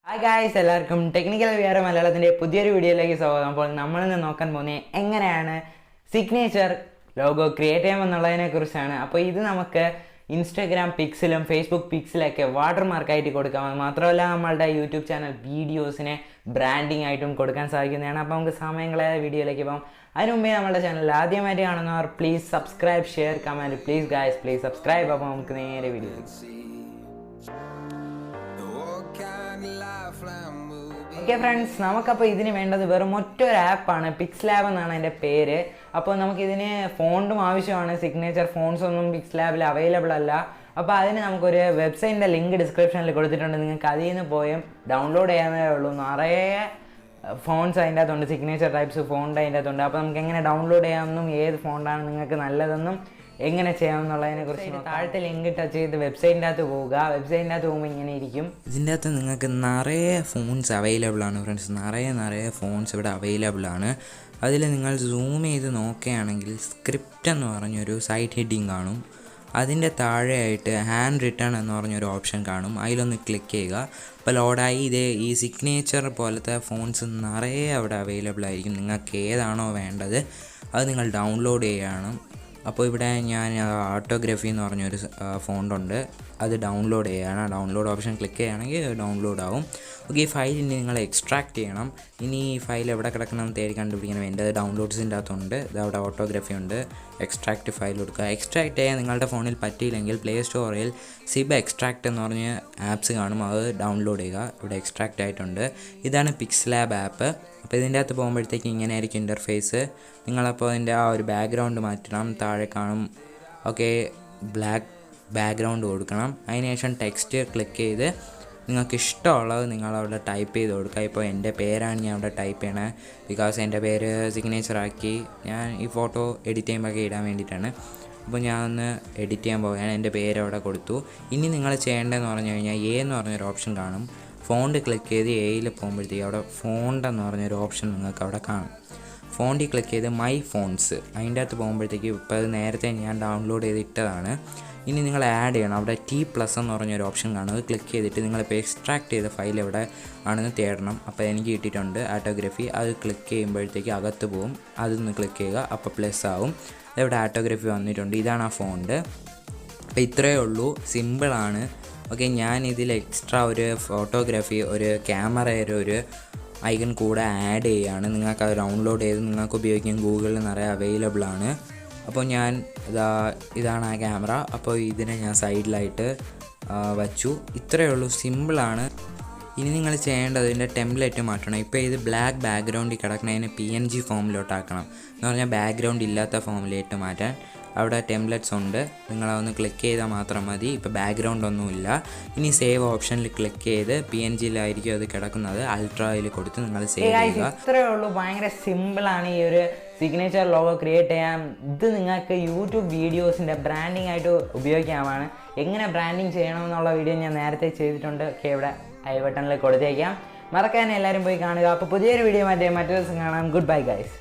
Hi guys, എല്ലാവർക്കും technical VR മലയാളത്തിൻ്റെ പുതിയൊരു വീഡിയോയിലേക്ക് സ്വാഗതം. അപ്പോൾ നമ്മളിന്ന് നോക്കാൻ പോകുന്നത് എങ്ങനെയാണ് സിഗ്നേച്ചർ ലോഗോ ക്രിയേറ്റ് ചെയ്യാമെന്നുള്ളതിനെ കുറിച്ചാണ്. അപ്പോൾ ഇത് നമുക്ക് ഇൻസ്റ്റാഗ്രാം പിക്സിലും ഫേസ്ബുക്ക് പിക്സിലൊക്കെ വാട്ടർമാർക്കായിട്ട് കൊടുക്കാം. മാത്രമല്ല നമ്മളുടെ യൂട്യൂബ് ചാനൽ വീഡിയോസിനെ ബ്രാൻഡിങ് ആയിട്ടും കൊടുക്കാൻ സാധിക്കുന്നതാണ്. അപ്പോൾ നമുക്ക് സമയങ്ങളായ വീഡിയോയിലേക്ക് പോകാം. അതിന് മുമ്പേ നമ്മുടെ ചാനൽ ആദ്യമായിട്ട് കാണുന്നവർ please subscribe, share, comment, please guys please subscribe. അപ്പോൾ നമുക്ക് നേരെ വീഡിയോയിലേക്ക്. ഓക്കെ ഫ്രണ്ട്സ്, നമുക്കപ്പോൾ ഇതിന് വേണ്ടത് വെറും ഒറ്റൊരു ആപ്പാണ്. പിക്സലാബ് എന്നാണ് അതിൻ്റെ പേര്. അപ്പോൾ നമുക്കിതിന് ഫോണ്ടും ആവശ്യമാണ്. സിഗ്നേച്ചർ ഫോൺസ് ഒന്നും പിക്സലാബിൽ അവൈലബിൾ അല്ല. അപ്പോൾ അതിന് നമുക്കൊരു വെബ്സൈറ്റിൻ്റെ ലിങ്ക് ഡിസ്ക്രിപ്ഷനിൽ കൊടുത്തിട്ടുണ്ട്. നിങ്ങൾക്ക് അതിൽ നിന്ന് പോയും ഡൗൺലോഡ് ചെയ്യാനേ ഉള്ളൂ. നിറയെ ഫോൺസ് അതിൻ്റെ അകത്തുണ്ട്, സിഗ്നേച്ചർ ടൈപ്സ് ഫോണ്ട് അതിൻ്റെ അകത്തുണ്ട്. അപ്പോൾ നമുക്ക് എങ്ങനെ ഡൗൺലോഡ് ചെയ്യാമെന്നും ഏത് ഫോണ്ടാണ് നിങ്ങൾക്ക് നല്ലതെന്നും എങ്ങനെ ചെയ്യാമെന്നുള്ളതിനെ കുറിച്ച് താഴത്തെ ലിങ്ക് ടച്ച് ചെയ്ത് വെബ്സൈറ്റിൻ്റെ അകത്ത് പോവുക. വെബ്സൈറ്റിൻ്റെ അകത്ത് പോകുമ്പോൾ ഇങ്ങനെ ഇരിക്കും. ഇതിൻ്റെ അകത്ത് നിങ്ങൾക്ക് നിറയെ ഫോൺസ് അവൈലബിൾ ആണ് ഫ്രണ്ട്സ്. നിറയെ ഫോൺസ് ഇവിടെ അവൈലബിൾ ആണ്. അതിൽ നിങ്ങൾ സൂം ചെയ്ത് നോക്കുകയാണെങ്കിൽ സ്ക്രിപ്റ്റ് എന്ന് പറഞ്ഞൊരു സൈറ്റ് ഹെഡിങ് കാണും. അതിൻ്റെ താഴെയായിട്ട് ഹാൻഡ് റിട്ടേൺ എന്ന് പറഞ്ഞൊരു ഓപ്ഷൻ കാണും. അതിലൊന്ന് ക്ലിക്ക് ചെയ്യുക. അപ്പോൾ ലോഡായി ഈ സിഗ്നേച്ചർ പോലത്തെ ഫോൺസ് നിറയെ അവിടെ അവൈലബിൾ ആയിരിക്കും. നിങ്ങൾക്ക് ഏതാണോ വേണ്ടത് അത് നിങ്ങൾ ഡൗൺലോഡ് ചെയ്യണം. അപ്പോൾ ഇവിടെ ഞാൻ ഓട്ടോഗ്രാഫി എന്ന് പറഞ്ഞൊരു ഫോണ്ടുണ്ട്, അത് ഡൗൺലോഡ് ചെയ്യണം. ഡൗൺലോഡ് ഓപ്ഷൻ ക്ലിക്ക് ചെയ്യുകയാണെങ്കിൽ ഡൗൺലോഡ് ആവും. ഓക്കെ, ഈ ഫയൽ ഇനി നിങ്ങൾ എക്സ്ട്രാക്ട് ചെയ്യണം. ഇനി ഈ ഫയൽ എവിടെ കിടക്കണം തേടി കണ്ടുപിടിക്കണം. എൻ്റെ ഡൗൺലോഡ്സിൻ്റെ അകത്തുണ്ട്, ഇത് അവിടെ ഓട്ടോഗ്രാഫി ഉണ്ട്. എക്സ്ട്രാക്ട് ഫയൽ കൊടുക്കുക. എക്സ്ട്രാക്ട് ചെയ്യാൻ നിങ്ങളുടെ ഫോണിൽ പറ്റിയില്ലെങ്കിൽ പ്ലേ സ്റ്റോറിൽ സിബ് എക്സ്ട്രാക്ട് എന്ന് പറഞ്ഞ ആപ്സ് കാണും, അത് ഡൗൺലോഡ് ചെയ്യുക. ഇവിടെ എക്സ്ട്രാക്റ്റ് ആയിട്ടുണ്ട്. ഇതാണ് പിക്സലാബ് ആപ്പ്. അപ്പോൾ ഇതിൻ്റെ അകത്ത് പോകുമ്പോഴത്തേക്ക് ഇങ്ങനെ ആയിരിക്കും ഇൻ്റർഫേസ്. നിങ്ങളപ്പോൾ അതിൻ്റെ ആ ഒരു ബാക്ക്ഗ്രൗണ്ട് മാറ്റണം. താഴെ കാണും. ഓക്കെ, ബ്ലാക്ക് ബാക്ക്ഗ്രൗണ്ട് കൊടുക്കണം. അതിനുശേഷം ടെക്സ്റ്റ് ക്ലിക്ക് ചെയ്ത് നിങ്ങൾക്ക് ഇഷ്ടമുള്ളത് നിങ്ങളവിടെ ടൈപ്പ് ചെയ്ത് കൊടുക്കുക. ഇപ്പോൾ എൻ്റെ പേരാണ് ഞാൻ അവിടെ ടൈപ്പ് ചെയ്യണത്, ബിക്കോസ് എൻ്റെ പേര് സിഗ്നേച്ചർ ആക്കി ഞാൻ ഈ ഫോട്ടോ എഡിറ്റ് ചെയ്യുമ്പോഴൊക്കെ ഇടാൻ വേണ്ടിയിട്ടാണ്. അപ്പോൾ ഞാൻ ഒന്ന് എഡിറ്റ് ചെയ്യാൻ പോവുകയാണ്. എൻ്റെ പേര് അവിടെ കൊടുത്തു. ഇനി നിങ്ങൾ ചെയ്യേണ്ടതെന്ന് പറഞ്ഞു കഴിഞ്ഞാൽ എ എന്ന് പറഞ്ഞൊരു ഓപ്ഷൻ കാണും. ഫോണ്ട് ക്ലിക്ക് ചെയ്ത് എയിൽ പോകുമ്പോഴത്തേക്ക് അവിടെ ഫോണ്ട് എന്ന് പറഞ്ഞൊരു ഓപ്ഷൻ നിങ്ങൾക്ക് അവിടെ കാണും. ഫോണ്ടിൽ ക്ലിക്ക് ചെയ്ത് മൈ ഫോൺസ് അതിൻ്റെ അകത്ത് പോകുമ്പോഴത്തേക്ക് ഇപ്പോൾ അത് നേരത്തെ ഞാൻ ഡൗൺലോഡ് ചെയ്തിട്ടതാണ്. ഇനി നിങ്ങൾ ആഡ് ചെയ്യണം. അവിടെ T+ എന്ന് പറഞ്ഞൊരു ഓപ്ഷൻ കാണും. അത് ക്ലിക്ക് ചെയ്തിട്ട് നിങ്ങളിപ്പോൾ എക്സ്ട്രാക്ട് ചെയ്ത ഫയൽ എവിടെ ആണെന്ന് തേടണം. അപ്പോൾ എനിക്ക് കിട്ടിയിട്ടുണ്ട് ആട്ടോഗ്രാഫി. അത് ക്ലിക്ക് ചെയ്യുമ്പോഴത്തേക്ക് അകത്ത് പോകും. അതൊന്ന് ക്ലിക്ക് ചെയ്യുക, അപ്പോൾ പ്ലസ് ആവും. ഇവിടെ ആട്ടോഗ്രാഫി വന്നിട്ടുണ്ട്. ഇതാണ് ആ ഫോണ്ട്. അപ്പോൾ ഇത്രയേ ഉള്ളൂ, സിമ്പിളാണ്. ഓക്കെ, ഞാൻ ഇതിൽ എക്സ്ട്രാ ഒരു ഫോട്ടോഗ്രാഫി, ഒരു ക്യാമറയുടെ ഒരു ഐക്കൺ കൂടെ ആഡ് ചെയ്യുകയാണ്. നിങ്ങൾക്ക് അത് ഡൗൺലോഡ് ചെയ്ത് നിങ്ങൾക്ക് ഉപയോഗിക്കാൻ ഗൂഗിളിൽ നിറയെ അവൈലബിൾ ആണ്. അപ്പോൾ ഞാൻ ഇതാണ് ആ ക്യാമറ. അപ്പോൾ ഇതിനെ ഞാൻ സൈഡിലായിട്ട് വച്ചു. ഇത്രയേ ഉള്ളൂ, സിമ്പിളാണ്. ഇനി നിങ്ങൾ ചെയ്യേണ്ടത് ഇതിൻ്റെ ടെംപ്ലേറ്റ് മാറ്റണം. ഇപ്പോൾ ഇത് ബ്ലാക്ക് ബാക്ക്ഗ്രൗണ്ടിൽ കിടക്കുന്നതിന് PNG ഫോമിലോട്ടാക്കണം. എന്ന് പറഞ്ഞാൽ ബാക്ക്ഗ്രൗണ്ട് ഇല്ലാത്ത ഫോമിലേക്ക് മാറ്റാൻ അവിടെ ടെംപ്ലേറ്റ്സ് ഉണ്ട്. നിങ്ങളതൊന്ന് ക്ലിക്ക് ചെയ്താൽ മാത്രം മതി. ഇപ്പോൾ ബാക്ക്ഗ്രൗണ്ട് ഒന്നുമില്ല. ഇനി സേവ് ഓപ്ഷനിൽ ക്ലിക്ക് ചെയ്ത് PNGയിലായിരിക്കും അത് കിടക്കുന്നത്. അൾട്രായിൽ കൊടുത്ത് നിങ്ങൾ സേവ് ചെയ്യുക. ഇത്രയേ ഉള്ളൂ, ഭയങ്കര സിമ്പിളാണ് ഈ ഒരു സിഗ്നേച്ചർ ലോഗോ ക്രിയേറ്റ് ചെയ്യാൻ. ഇത് നിങ്ങൾക്ക് യൂട്യൂബ് വീഡിയോസിൻ്റെ ബ്രാൻഡിങ് ആയിട്ട് ഉപയോഗിക്കാമാണ്. എങ്ങനെ ബ്രാൻഡിങ് ചെയ്യണമെന്നുള്ള വീഡിയോ ഞാൻ നേരത്തെ ചെയ്തിട്ടുണ്ട്. ഓക്കെ, ഇവിടെ ഐ ബട്ടണിൽ കൊടുത്തേക്കാം. മറക്കാൻ എല്ലാവരും പോയി കാണുക. അപ്പോൾ പുതിയൊരു വീഡിയോ മറ്റൊരു ദിവസം കാണാം. Good bye guys.